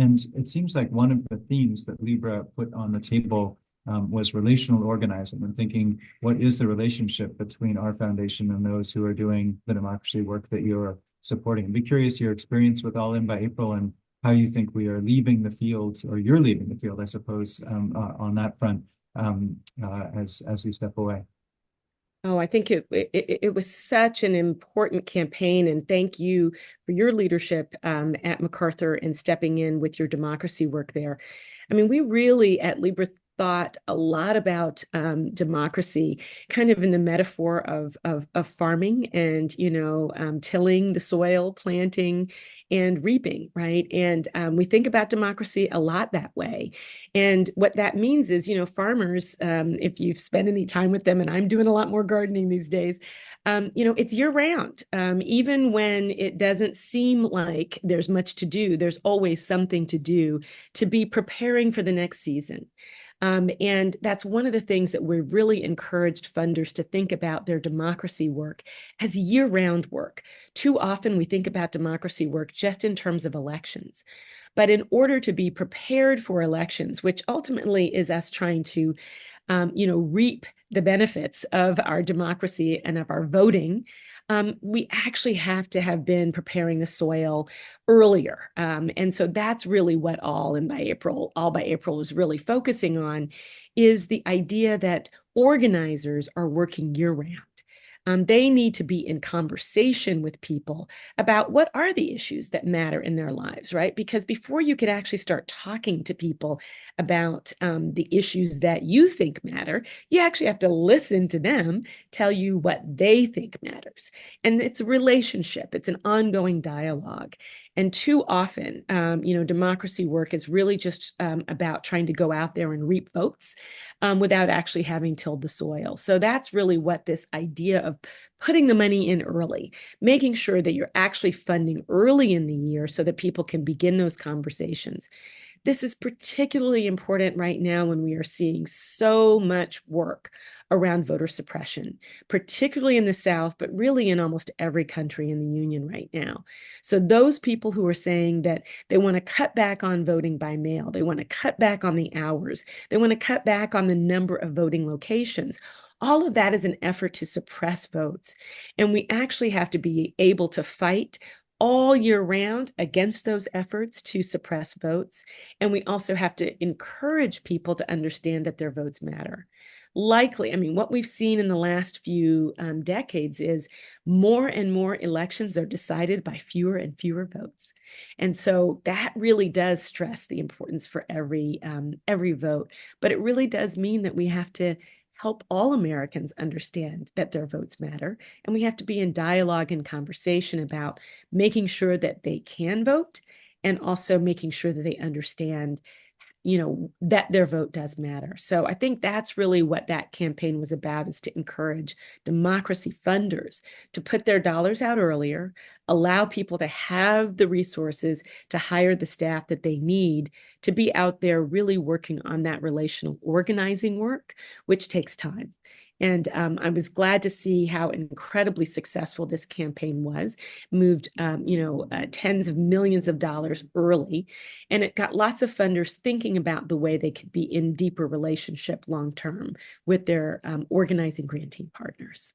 And it seems like one of the themes that Libra put on the table was relational organizing and thinking, what is the relationship between our foundation and those who are doing the democracy work that you're supporting? I'd be curious your experience with All In by April and how you think we are leaving the field, or you're leaving the field, I suppose, on that front as you step away. Oh, I think it was such an important campaign, and thank you for your leadership at MacArthur and stepping in with your democracy work there. I mean, we really at Libra thought a lot about democracy, kind of in the metaphor of farming and tilling the soil, planting, and reaping, right? And we think about democracy a lot that way. And what that means is, farmers, if you've spent any time with them, and I'm doing a lot more gardening these days, it's year round. Even when it doesn't seem like there's much to do, there's always something to do to be preparing for the next season. And that's one of the things that we're really encouraged funders to think about their democracy work as year-round work. Too often we think about democracy work just in terms of elections. But in order to be prepared for elections, which ultimately is us trying to, reap the benefits of our democracy and of our voting, we actually have to have been preparing the soil earlier. And so that's really what All by April is really focusing on, is the idea that organizers are working year round. They need to be in conversation with people about what are the issues that matter in their lives, right? Because before you could actually start talking to people about the issues that you think matter, you actually have to listen to them tell you what they think matters. And it's a relationship, it's an ongoing dialogue. And too often, democracy work is really just about trying to go out there and reap votes without actually having tilled the soil. So that's really what this idea of putting the money in early, making sure that you're actually funding early in the year so that people can begin those conversations. This is particularly important right now when we are seeing so much work around voter suppression, particularly in the South, but really in almost every country in the Union right now. So those people who are saying that they want to cut back on voting by mail, they want to cut back on the hours, they want to cut back on the number of voting locations, all of that is an effort to suppress votes. And we actually have to be able to fight all year round against those efforts to suppress votes. And we also have to encourage people to understand that their votes matter. Likely, I mean, what we've seen in the last few decades is more and more elections are decided by fewer and fewer votes. And so that really does stress the importance for every vote. But it really does mean that we have to help all Americans understand that their votes matter. And we have to be in dialogue and conversation about making sure that they can vote and also making sure that they understand, that their vote does matter. So I think that's really what that campaign was about, is to encourage democracy funders to put their dollars out earlier, allow people to have the resources to hire the staff that they need to be out there really working on that relational organizing work, which takes time. And I was glad to see how incredibly successful this campaign was. Moved, tens of millions of dollars early, and it got lots of funders thinking about the way they could be in deeper relationship long term with their organizing grantee partners.